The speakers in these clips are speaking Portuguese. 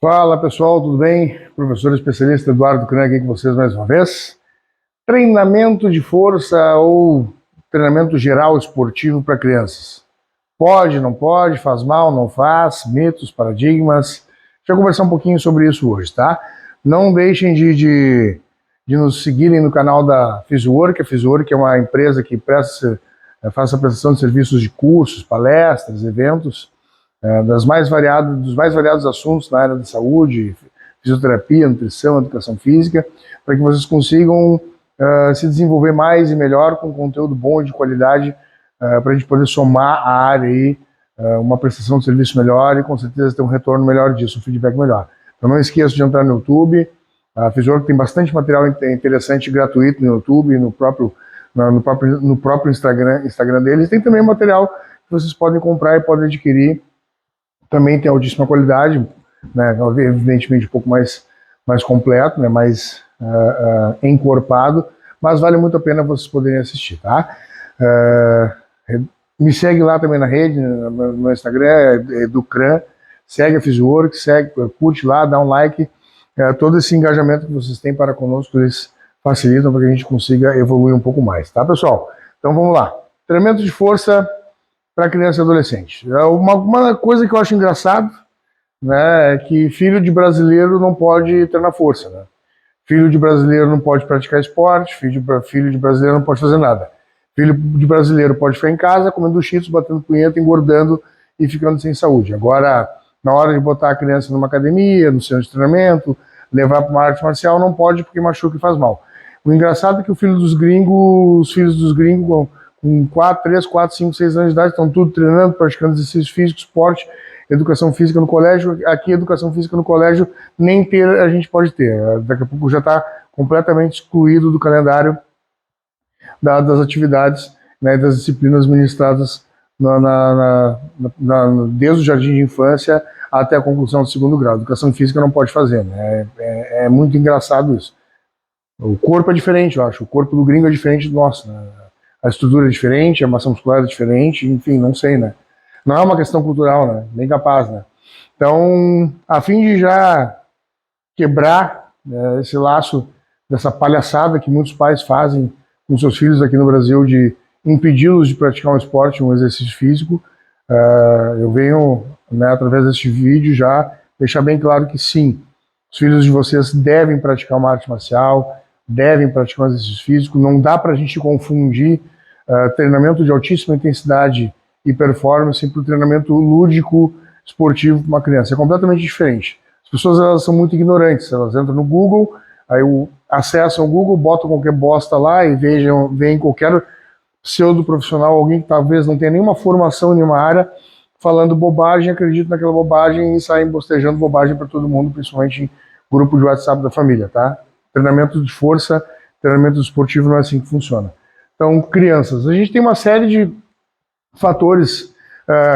Fala pessoal, tudo bem? Professor especialista Eduardo Kran aqui com vocês mais uma vez. Treinamento de força ou treinamento geral esportivo para crianças. Pode, não pode, faz mal, não faz, mitos, paradigmas. Deixa eu conversar um pouquinho sobre isso hoje, tá? Não deixem de nos seguirem no canal da Physiwork. A Physiwork é uma empresa que faz a prestação de serviços de cursos, palestras, eventos, dos mais variados assuntos na área da saúde, fisioterapia, nutrição, educação física, para que vocês consigam se desenvolver mais e melhor com conteúdo bom e de qualidade, para a gente poder somar a área aí, uma prestação de serviço melhor e com certeza ter um retorno melhor disso, um feedback melhor. Então não esqueça de entrar no YouTube. A Physiwork tem bastante material interessante gratuito no YouTube, no próprio Instagram deles. Tem também material que vocês podem comprar e podem adquirir. Também tem altíssima qualidade, né, evidentemente um pouco mais completo, né, mais encorpado, mas vale muito a pena vocês poderem assistir, tá? Me segue lá também na rede, no Instagram, Educran, segue a Physiwork, curte lá, dá um like, todo esse engajamento que vocês têm para conosco, eles facilitam para que a gente consiga evoluir um pouco mais, tá pessoal? Então vamos lá, treinamento de força para criança e adolescente. Uma coisa que eu acho engraçado, né, é que filho de brasileiro não pode treinar força, né? Filho de brasileiro não pode praticar esporte, filho de brasileiro não pode fazer nada. Filho de brasileiro pode ficar em casa comendo cheetos, batendo punheta, engordando e ficando sem saúde. Agora, na hora de botar a criança numa academia, no centro de treinamento, levar para uma arte marcial, não pode porque machuca e faz mal. O engraçado é que os filhos dos gringos com 3, 4, 5, 6 anos de idade, estão tudo treinando, praticando exercício físico, esporte, educação física no colégio. Aqui, educação física no colégio, nem ter a gente pode ter. Daqui a pouco já está completamente excluído do calendário das atividades, né, das disciplinas ministradas desde o jardim de infância até a conclusão do segundo grau. Educação física não pode fazer, né? É muito engraçado isso. O corpo é diferente, eu acho. O corpo do gringo é diferente do nosso, né? A estrutura é diferente, a massa muscular é diferente, enfim, não sei, né? Não é uma questão cultural, né? Nem capaz, né? Então, a fim de já quebrar esse laço dessa palhaçada que muitos pais fazem com seus filhos aqui no Brasil de impedi-los de praticar um esporte, um exercício físico, eu venho, né, através deste vídeo já deixar bem claro que sim, os filhos de vocês devem praticar uma arte marcial, devem praticar um exercício físico. Não dá para a gente confundir treinamento de altíssima intensidade e performance para o treinamento lúdico esportivo para uma criança. É completamente diferente. As pessoas, elas são muito ignorantes, elas entram no Google, aí acessam o Google, botam qualquer bosta lá e veem qualquer pseudo profissional, alguém que talvez não tenha nenhuma formação em nenhuma área, falando bobagem, acreditam naquela bobagem e saem bostejando bobagem para todo mundo, principalmente em grupo de WhatsApp da família, tá? Treinamento de força, treinamento esportivo não é assim que funciona. Então, crianças, a gente tem uma série de fatores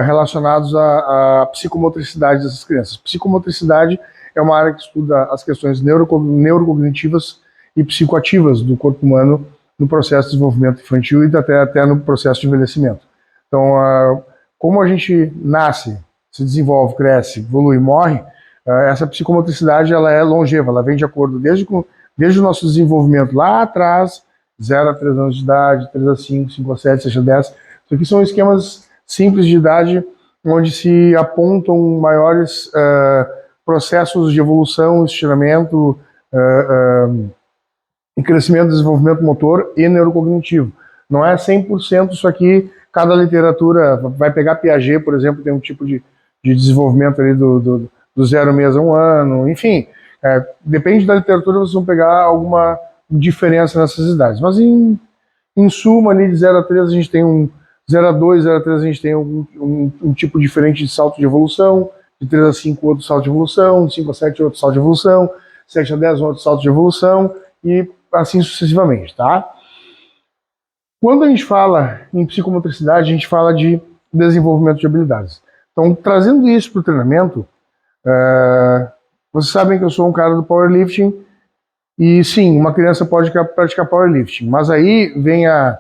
relacionados à psicomotricidade dessas crianças. Psicomotricidade é uma área que estuda as questões neurocognitivas e psicoativas do corpo humano no processo de desenvolvimento infantil e até no processo de envelhecimento. Então, como a gente nasce, se desenvolve, cresce, evolui e morre, essa psicomotricidade ela é longeva, ela vem de acordo desde o nosso desenvolvimento lá atrás, 0 a 3 anos de idade, 3 a 5, 5 a 7, 6 a 10. Isso aqui são esquemas simples de idade, onde se apontam maiores processos de evolução, estiramento e crescimento, desenvolvimento motor e neurocognitivo. Não é 100% isso aqui, cada literatura vai pegar Piaget, por exemplo, tem um tipo de desenvolvimento ali do 0 mês a 1 ano, enfim, depende da literatura, vocês vão pegar alguma diferença nessas idades, mas em suma ali de 0 a 3 a gente tem 0 a 2, 0 a 3 a gente tem um tipo diferente de salto de evolução, de 3 a 5 outro salto de evolução, de 5 a 7 outro salto de evolução, 7 a 10 outro salto de evolução e assim sucessivamente, tá? Quando a gente fala em psicomotricidade, a gente fala de desenvolvimento de habilidades. Então, trazendo isso para o treinamento, vocês sabem que eu sou um cara do powerlifting, e sim, uma criança pode praticar powerlifting, mas aí vem a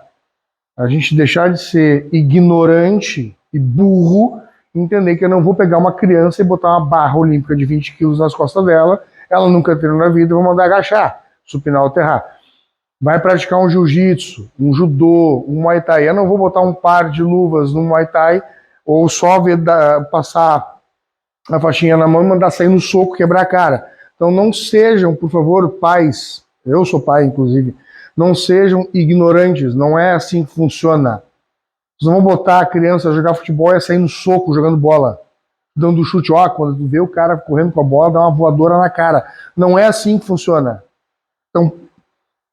gente deixar de ser ignorante e burro entender que eu não vou pegar uma criança e botar uma barra olímpica de 20 quilos nas costas dela, ela nunca treinou na vida, eu vou mandar agachar, supinar ou aterrar. Vai praticar um jiu-jitsu, um judô, um muay thai. Eu não vou botar um par de luvas no muay thai ou só passar a faixinha na mão e mandar sair no soco, quebrar a cara. Então não sejam, por favor, pais, eu sou pai, inclusive, não sejam ignorantes, não é assim que funciona. Vocês não vão botar a criança a jogar futebol e a sair no soco, jogando bola, dando chute. Ó, quando tu vê o cara correndo com a bola, dá uma voadora na cara. Não é assim que funciona. Então,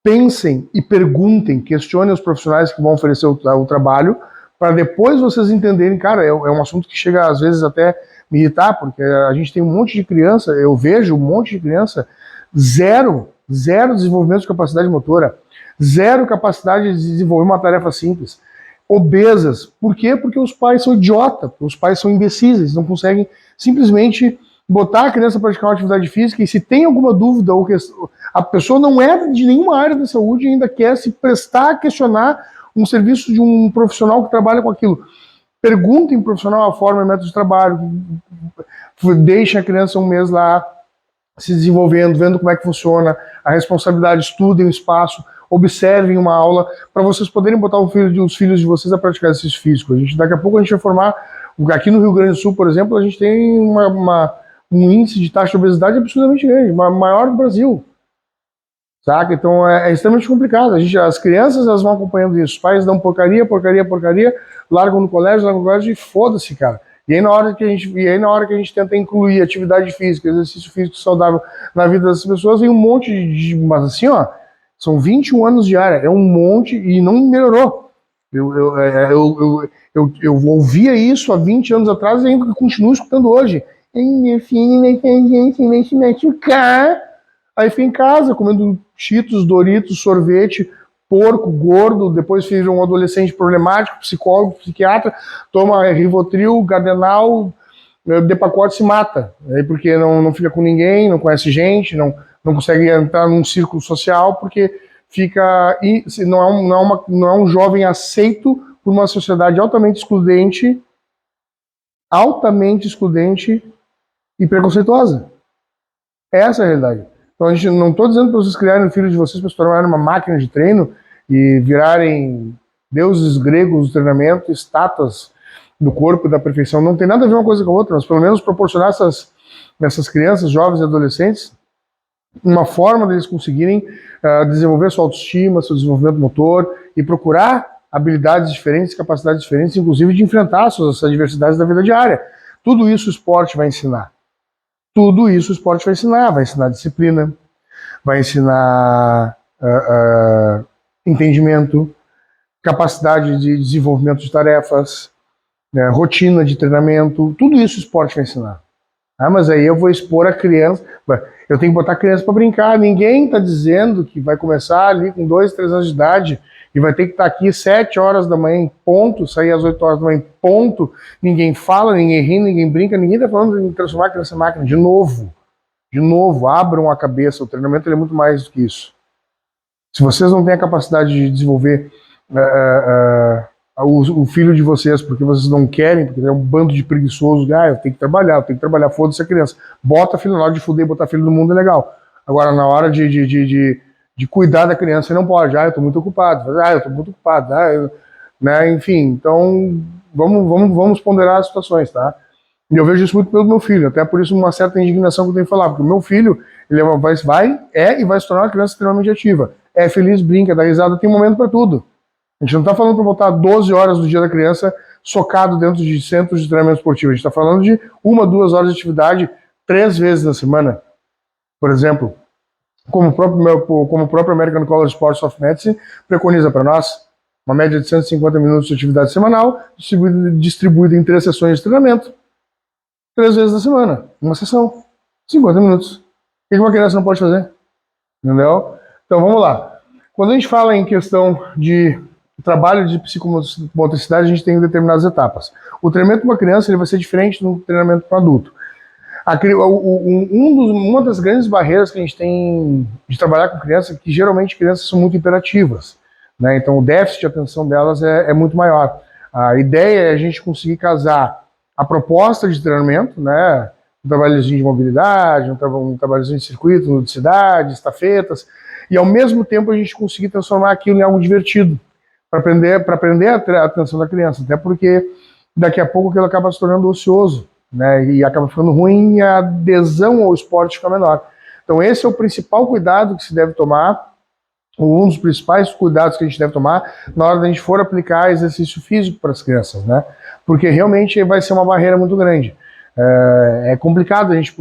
pensem e perguntem, questionem os profissionais que vão oferecer o trabalho, para depois vocês entenderem. Cara, é um assunto que chega às vezes até me irritar, porque a gente tem um monte de criança, eu vejo um monte de criança, zero desenvolvimento de capacidade motora, zero capacidade de desenvolver uma tarefa simples, obesas. Por quê? Porque os pais são idiotas, os pais são imbecis, eles não conseguem simplesmente botar a criança para praticar uma atividade física, e se tem alguma dúvida ou a pessoa não é de nenhuma área da saúde e ainda quer se prestar a questionar um serviço de um profissional que trabalha com aquilo. Perguntem pro profissional a forma e método de trabalho, deixem a criança um mês lá se desenvolvendo, vendo como é que funciona a responsabilidade, estudem o espaço, observem uma aula, para vocês poderem botar os filhos de vocês a praticar exercício físico. Daqui a pouco a gente vai formar, aqui no Rio Grande do Sul, por exemplo, a gente tem um índice de taxa de obesidade absurdamente grande, maior do Brasil. Saca? Então é extremamente complicado. As crianças elas vão acompanhando isso. Os pais dão porcaria, largam no colégio e foda-se, cara. E aí na hora que a gente tenta incluir atividade física, exercício físico saudável na vida das pessoas, vem um monte mas assim, ó, são 21 anos de área, é um monte e não melhorou. Eu ouvia isso há 20 anos atrás e ainda continuo escutando hoje. Meu filho se machucar. Aí fica em casa comendo Cheetos, Doritos, sorvete, porco, gordo, depois fica um adolescente problemático, psicólogo, psiquiatra, toma Rivotril, Gardenal, de pacote se mata. Aí porque não fica com ninguém, não conhece gente, não consegue entrar num círculo social, porque não é um jovem aceito por uma sociedade altamente excludente e preconceituosa. Essa é a realidade. Então, a gente não estou dizendo para vocês criarem filhos de vocês para se tornarem uma máquina de treino e virarem deuses gregos do treinamento, estátuas do corpo e da perfeição. Não tem nada a ver uma coisa com a outra, mas pelo menos proporcionar essas crianças, jovens e adolescentes uma forma deles conseguirem desenvolver sua autoestima, seu desenvolvimento motor e procurar habilidades diferentes, capacidades diferentes, inclusive de enfrentar as adversidades da vida diária. Tudo isso o esporte vai ensinar. Tudo isso o esporte vai ensinar disciplina, vai ensinar entendimento, capacidade de desenvolvimento de tarefas, rotina de treinamento, tudo isso o esporte vai ensinar. Mas aí eu vou expor a criança, eu tenho que botar a criança para brincar, ninguém está dizendo que vai começar ali com 2, 3 anos de idade e vai ter que estar aqui 7 horas da manhã em ponto, sair às 8 horas da manhã em ponto, ninguém fala, ninguém ri, ninguém brinca, ninguém está falando de transformar a criança em máquina. De novo, abram a cabeça, o treinamento é muito mais do que isso. Se vocês não têm a capacidade de desenvolver o filho de vocês, porque vocês não querem, porque é um bando de preguiçosos, eu tenho que trabalhar, foda-se a criança. Bota filho, na hora de fuder, botar filho no mundo é legal. Agora, na hora de cuidar da criança, você não pode. Eu tô muito ocupado. Enfim, então, vamos ponderar as situações, tá? E eu vejo isso muito pelo meu filho, até por isso uma certa indignação que eu tenho que falar, porque o meu filho, ele vai se tornar uma criança extremamente ativa. É feliz, brinca, dá risada, tem momento para tudo. A gente não está falando para botar 12 horas do dia da criança socado dentro de centros de treinamento esportivo. A gente está falando de 1, 2 horas de atividade 3 vezes na semana. Por exemplo, como o próprio American College of Sports of Medicine preconiza para nós, uma média de 150 minutos de atividade semanal, distribuída em 3 sessões de treinamento, 3 vezes na semana, uma sessão, 50 minutos. O que uma criança não pode fazer? Entendeu? Então vamos lá. Quando a gente fala em questão de trabalho de psicomotricidade, a gente tem determinadas etapas. O treinamento para uma criança ele vai ser diferente do treinamento para um adulto. Uma das grandes barreiras que a gente tem de trabalhar com crianças é que geralmente crianças são muito hiperativas, né? Então o déficit de atenção delas é muito maior. A ideia é a gente conseguir casar a proposta de treinamento, né? Um trabalhozinho de mobilidade, um trabalhozinho de circuito, ludicidade, estafetas, e ao mesmo tempo a gente conseguir transformar aquilo em algo divertido, para aprender a atenção da criança, até porque daqui a pouco aquilo acaba se tornando ocioso, né? E acaba ficando ruim e a adesão ao esporte fica menor. Então esse é o principal cuidado que se deve tomar, um dos principais cuidados que a gente deve tomar na hora da gente for aplicar exercício físico para as crianças, né? Porque realmente vai ser uma barreira muito grande. É complicado a gente,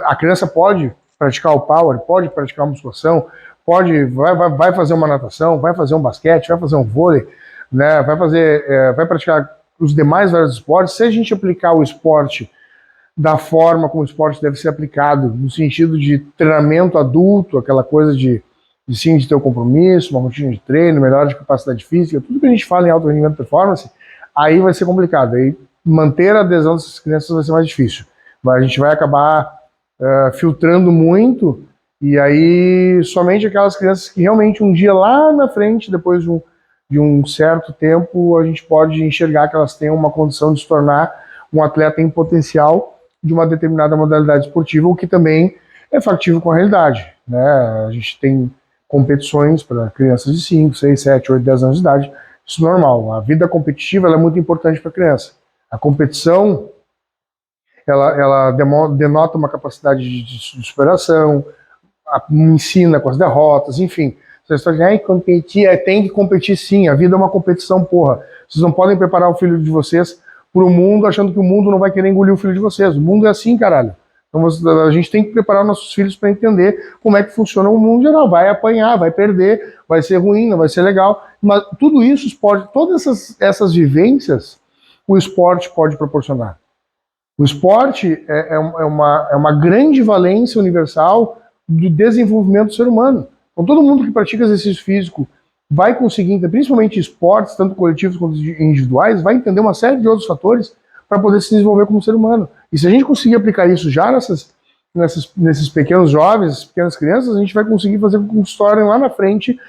a criança pode praticar o power, pode praticar a musculação, vai fazer uma natação, vai fazer um basquete, vai fazer um vôlei, né? Vai praticar os demais vários esportes. Se a gente aplicar o esporte da forma como o esporte deve ser aplicado, no sentido de treinamento adulto, aquela coisa de sim, de ter um compromisso, uma rotina de treino, melhora de capacidade física, tudo que a gente fala em alto rendimento e performance, aí vai ser complicado. Aí manter a adesão dessas crianças vai ser mais difícil. Mas a gente vai acabar filtrando muito, e aí somente aquelas crianças que realmente um dia lá na frente, depois de um certo tempo, a gente pode enxergar que elas têm uma condição de se tornar um atleta em potencial de uma determinada modalidade esportiva, o que também é factível com a realidade, né? A gente tem competições para crianças de 5, 6, 7, 8, 10 anos de idade, isso é normal. A vida competitiva ela é muito importante para a criança. A competição, ela denota uma capacidade de superação, ensina com as derrotas, enfim. Vocês estão dizendo, competir, tem que competir sim, a vida é uma competição, porra. Vocês não podem preparar o filho de vocês para o mundo achando que o mundo não vai querer engolir o filho de vocês. O mundo é assim, caralho. Então a gente tem que preparar nossos filhos para entender como é que funciona o mundo geral. Vai apanhar, vai perder, vai ser ruim, não vai ser legal. Mas tudo isso, esporte, todas essas vivências, o esporte pode proporcionar. O esporte é uma grande valência universal do desenvolvimento do ser humano. Então todo mundo que pratica exercício físico vai conseguir, principalmente esportes, tanto coletivos quanto individuais, vai entender uma série de outros fatores para poder se desenvolver como ser humano. E se a gente conseguir aplicar isso já nesses pequenos jovens, essas pequenas crianças, a gente vai conseguir fazer com que se tornem lá na frente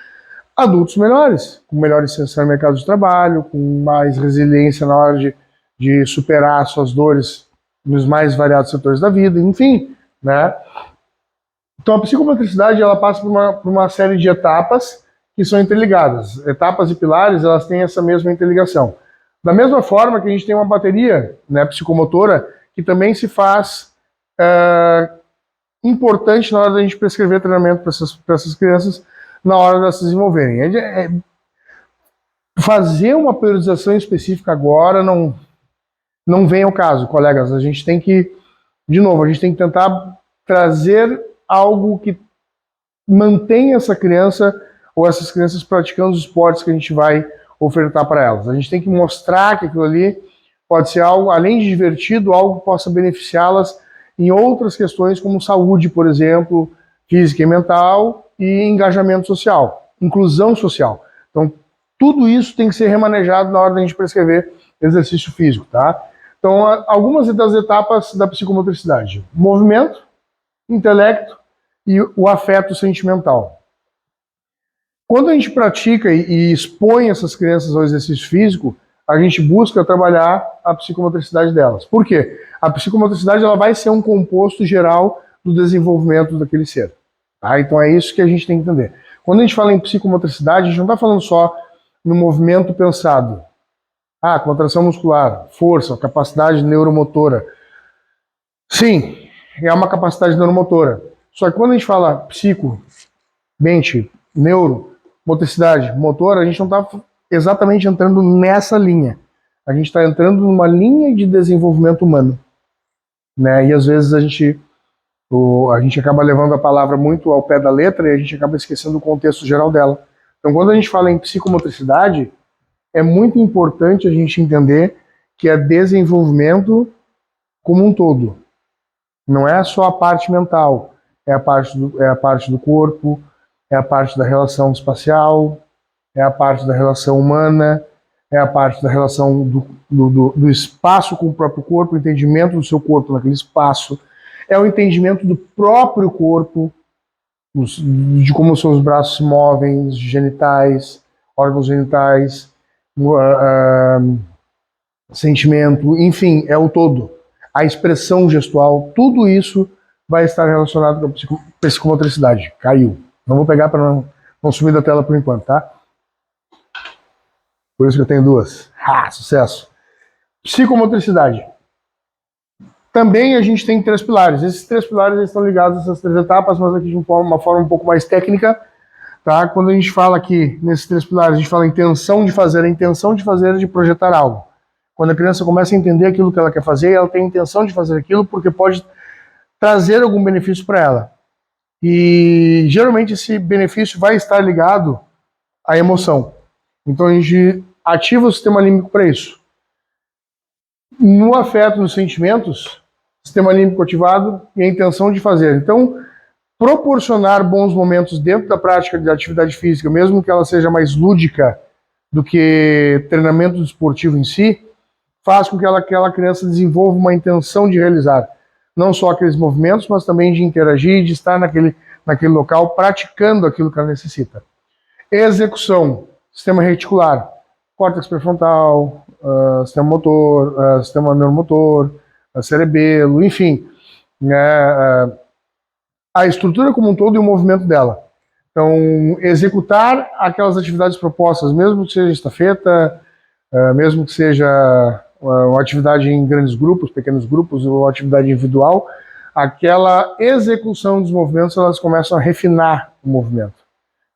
adultos melhores, com melhores sensação no mercado de trabalho, com mais resiliência na hora de superar suas dores nos mais variados setores da vida, enfim, né? Então a psicomotricidade ela passa por uma série de etapas que são interligadas. Etapas e pilares, elas têm essa mesma interligação. Da mesma forma que a gente tem uma bateria, né, psicomotora, que também se faz importante na hora da gente prescrever treinamento para essas crianças na hora de se desenvolverem. Fazer uma periodização específica agora não vem ao caso, colegas. A gente tem que, de novo, a gente tem que tentar trazer algo que mantenha essa criança ou essas crianças praticando os esportes que a gente vai ofertar para elas. A gente tem que mostrar que aquilo ali pode ser algo, além de divertido, algo que possa beneficiá-las em outras questões como saúde, por exemplo, física e mental e engajamento social, inclusão social. Então, tudo isso tem que ser remanejado na hora da gente prescrever exercício físico, tá? Então, algumas das etapas da psicomotricidade: movimento, intelecto e o afeto sentimental. Quando a gente pratica e expõe essas crianças ao exercício físico, a gente busca trabalhar a psicomotricidade delas. Por quê? A psicomotricidade ela vai ser um composto geral do desenvolvimento daquele ser. Tá? Então é isso que a gente tem que entender. Quando a gente fala em psicomotricidade, a gente não está falando só no movimento pensado. Contração muscular, força, capacidade neuromotora. Sim, é uma capacidade neuromotora. Só que quando a gente fala psico, mente, neuro, motricidade, motor, a gente não está exatamente entrando nessa linha. A gente está entrando numa linha de desenvolvimento humano, né? E às vezes a gente acaba levando a palavra muito ao pé da letra e a gente acaba esquecendo o contexto geral dela. Então, quando a gente fala em psicomotricidade, é muito importante a gente entender que é desenvolvimento como um todo. Não é só a parte mental, é a parte do corpo, é a parte da relação espacial, é a parte da relação humana, é a parte da relação do espaço com o próprio corpo, o entendimento do seu corpo naquele espaço, é o entendimento do próprio corpo, de como seus braços se movem, genitais, órgãos genitais, sentimento, enfim, é o todo. A expressão gestual, tudo isso vai estar relacionado com a psicomotricidade. Caiu. Não vou pegar para não sumir da tela por enquanto, tá? Por isso que eu tenho duas. Sucesso. Psicomotricidade. Também a gente tem 3 pilares. Esses 3 pilares estão ligados a essas 3 etapas, mas aqui de uma forma um pouco mais técnica. Tá? Quando a gente fala aqui, nesses 3 pilares, a gente fala intenção de fazer. A intenção de fazer é de projetar algo. Quando a criança começa a entender aquilo que ela quer fazer, ela tem a intenção de fazer aquilo porque pode trazer algum benefício para ela. E geralmente esse benefício vai estar ligado à emoção. Então a gente ativa o sistema límbico para isso. No afeto, nos sentimentos, sistema límbico ativado e a intenção de fazer. Então, proporcionar bons momentos dentro da prática de atividade física, mesmo que ela seja mais lúdica do que treinamento esportivo em si, faz com que aquela criança desenvolva uma intenção de realizar não só aqueles movimentos, mas também de interagir, de estar naquele local praticando aquilo que ela necessita. Execução, sistema reticular, córtex pré-frontal, sistema motor, sistema neuromotor, cerebelo, enfim, a estrutura como um todo e o movimento dela. Então, executar aquelas atividades propostas, mesmo que seja estafeta, mesmo que seja uma atividade em grandes grupos, pequenos grupos, ou uma atividade individual, aquela execução dos movimentos, elas começam a refinar o movimento.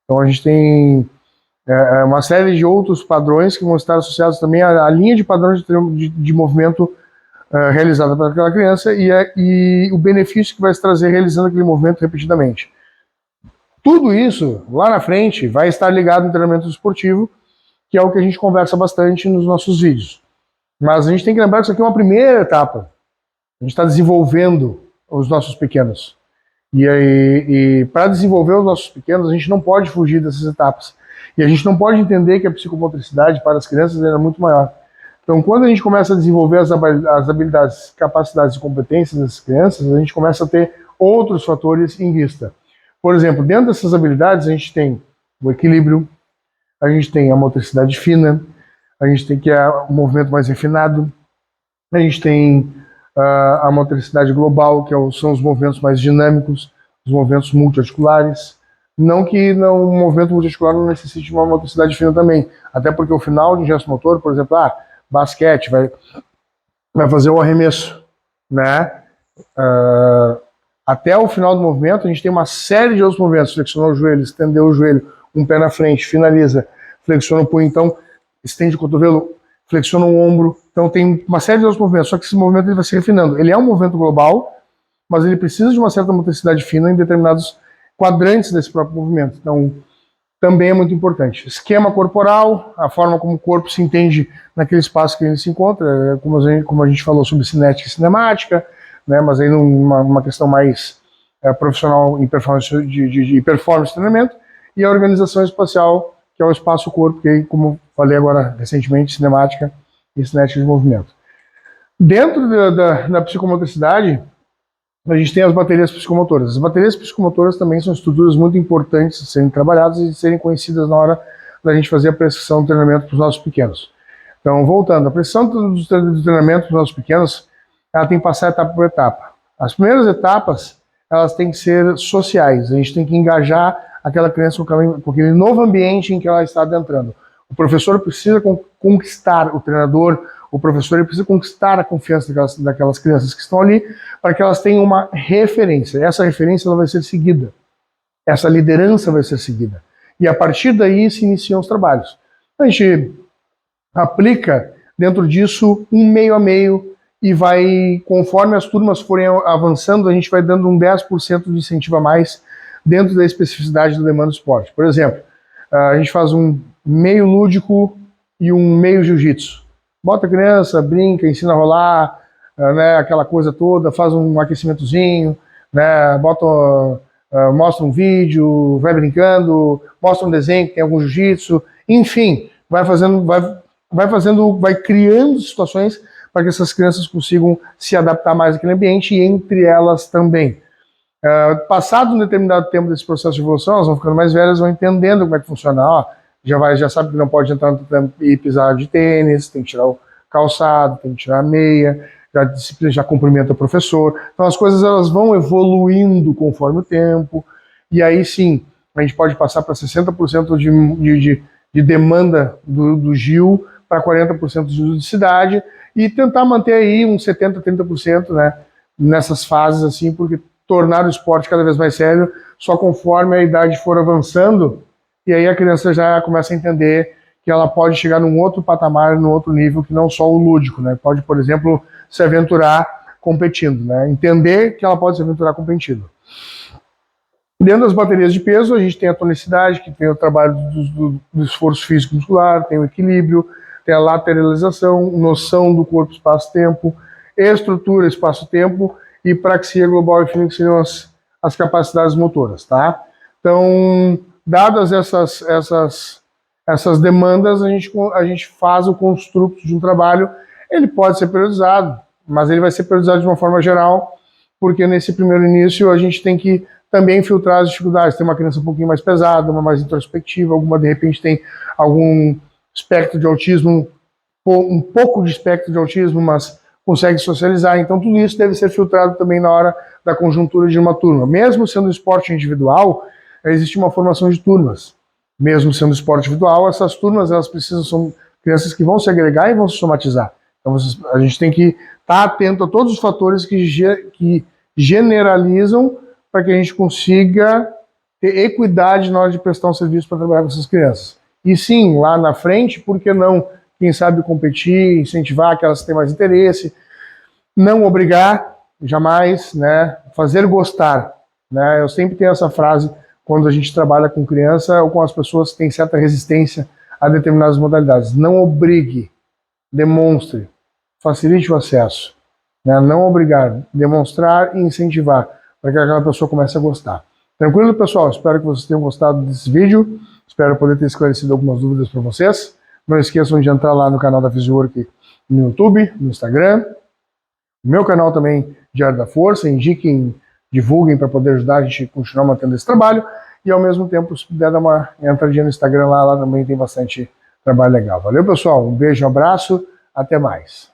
Então a gente tem uma série de outros padrões que vão estar associados também à linha de padrões de movimento realizada por aquela criança e o benefício que vai se trazer realizando aquele movimento repetidamente. Tudo isso, lá na frente, vai estar ligado ao treinamento esportivo, que é o que a gente conversa bastante nos nossos vídeos. Mas a gente tem que lembrar que isso aqui é uma primeira etapa. A gente está desenvolvendo os nossos pequenos. E para desenvolver os nossos pequenos, a gente não pode fugir dessas etapas. E a gente não pode entender que a psicomotricidade para as crianças é muito maior. Então, quando a gente começa a desenvolver as habilidades, capacidades e competências das crianças, a gente começa a ter outros fatores em vista. Por exemplo, dentro dessas habilidades, a gente tem o equilíbrio, a gente tem a motricidade fina, a gente tem que é o movimento mais refinado, a gente tem a motricidade global, que são os movimentos mais dinâmicos, os movimentos multiarticulares. Não que um movimento multiarticular não necessite uma motricidade fina também, até porque o final de um gesto motor, por exemplo, basquete, vai fazer o arremesso, né? Até o final do movimento, a gente tem uma série de outros movimentos, flexionou o joelho, estendeu o joelho, um pé na frente, finaliza, flexiona o punho, então estende o cotovelo, flexiona o ombro. Então tem uma série de outros movimentos, só que esse movimento ele vai se refinando. Ele é um movimento global, mas ele precisa de uma certa motricidade fina em determinados quadrantes desse próprio movimento. Então também é muito importante. Esquema corporal, a forma como o corpo se entende naquele espaço que ele se encontra, como a gente falou sobre cinética e cinemática, né, mas aí numa questão mais profissional em performance de performance de treinamento, e a organização espacial, que é o espaço-corpo, que aí, como falei agora recentemente, cinemática e cinética de movimento. Dentro da psicomotricidade, a gente tem as baterias psicomotoras. As baterias psicomotoras também são estruturas muito importantes de serem trabalhadas e de serem conhecidas na hora da gente fazer a prescrição do treinamento para os nossos pequenos. Então, voltando, a prescrição do treinamento para os nossos pequenos, ela tem que passar etapa por etapa. As primeiras etapas, elas têm que ser sociais. A gente tem que engajar aquela criança com aquele novo ambiente em que ela está adentrando. O professor precisa conquistar o treinador, o professor ele precisa conquistar a confiança daquelas crianças que estão ali, para que elas tenham uma referência. Essa referência ela vai ser seguida. Essa liderança vai ser seguida. E a partir daí se iniciam os trabalhos. A gente aplica dentro disso um meio a meio e vai, conforme as turmas forem avançando, a gente vai dando um 10% de incentivo a mais dentro da especificidade do Demanda Esporte. Por exemplo, a gente faz um meio lúdico e um meio jiu-jitsu. Bota a criança, brinca, ensina a rolar, né, aquela coisa toda, faz um aquecimentozinho, né, mostra um vídeo, vai brincando, mostra um desenho que tem algum jiu-jitsu, enfim, vai criando situações para que essas crianças consigam se adaptar mais àquele ambiente e entre elas também. Passado um determinado tempo desse processo de evolução, elas vão ficando mais velhas, vão entendendo como é que funciona. Já sabe que não pode entrar no tempo e pisar de tênis, tem que tirar calçado, tem que tirar a meia, já disciplina, já cumprimenta o professor. Então as coisas elas vão evoluindo conforme o tempo, e aí sim, a gente pode passar para 60% de demanda do GIL para 40% de uso de cidade, e tentar manter aí uns 70%, 30%, né, nessas fases, assim, porque tornar o esporte cada vez mais sério só conforme a idade for avançando, e aí a criança já começa a entender que ela pode chegar num outro patamar, num outro nível, que não só o lúdico, né? Pode, por exemplo, se aventurar competindo, né? Entender que ela pode se aventurar competindo. Dentro das baterias de peso, a gente tem a tonicidade, que tem o trabalho do esforço físico muscular, tem o equilíbrio, tem a lateralização, noção do corpo, espaço-tempo, estrutura, espaço-tempo e praxia global e fina, que seriam as capacidades motoras, tá? Então, dadas essas demandas, a gente faz o construto de um trabalho. Ele pode ser periodizado, mas ele vai ser periodizado de uma forma geral, porque nesse primeiro início a gente tem que também filtrar as dificuldades. Tem uma criança um pouquinho mais pesada, uma mais introspectiva, alguma de repente tem algum espectro de autismo, um pouco de espectro de autismo, mas consegue socializar. Então tudo isso deve ser filtrado também na hora da conjuntura de uma turma. Mesmo sendo esporte individual, existe uma formação de turmas. Mesmo sendo esporte individual, essas turmas elas precisam, são crianças que vão se agregar e vão se somatizar. Então a gente tem que estar atento a todos os fatores que generalizam para que a gente consiga ter equidade na hora de prestar um serviço para trabalhar com essas crianças. E sim, lá na frente, por que não, quem sabe, competir, incentivar que elas tenham mais interesse, não obrigar, jamais, né, fazer gostar. Né? Eu sempre tenho essa frase quando a gente trabalha com criança ou com as pessoas que têm certa resistência a determinadas modalidades. Não obrigue, demonstre, facilite o acesso. Né? Não obrigar, demonstrar e incentivar, para que aquela pessoa comece a gostar. Tranquilo, pessoal? Espero que vocês tenham gostado desse vídeo. Espero poder ter esclarecido algumas dúvidas para vocês. Não esqueçam de entrar lá no canal da Physiwork no YouTube, no Instagram. No meu canal também, Diário da Força. Indiquem, divulguem para poder ajudar a gente a continuar mantendo esse trabalho. E ao mesmo tempo, se puder dar uma entradinha no Instagram lá também tem bastante trabalho legal. Valeu, pessoal? Um beijo, um abraço. Até mais.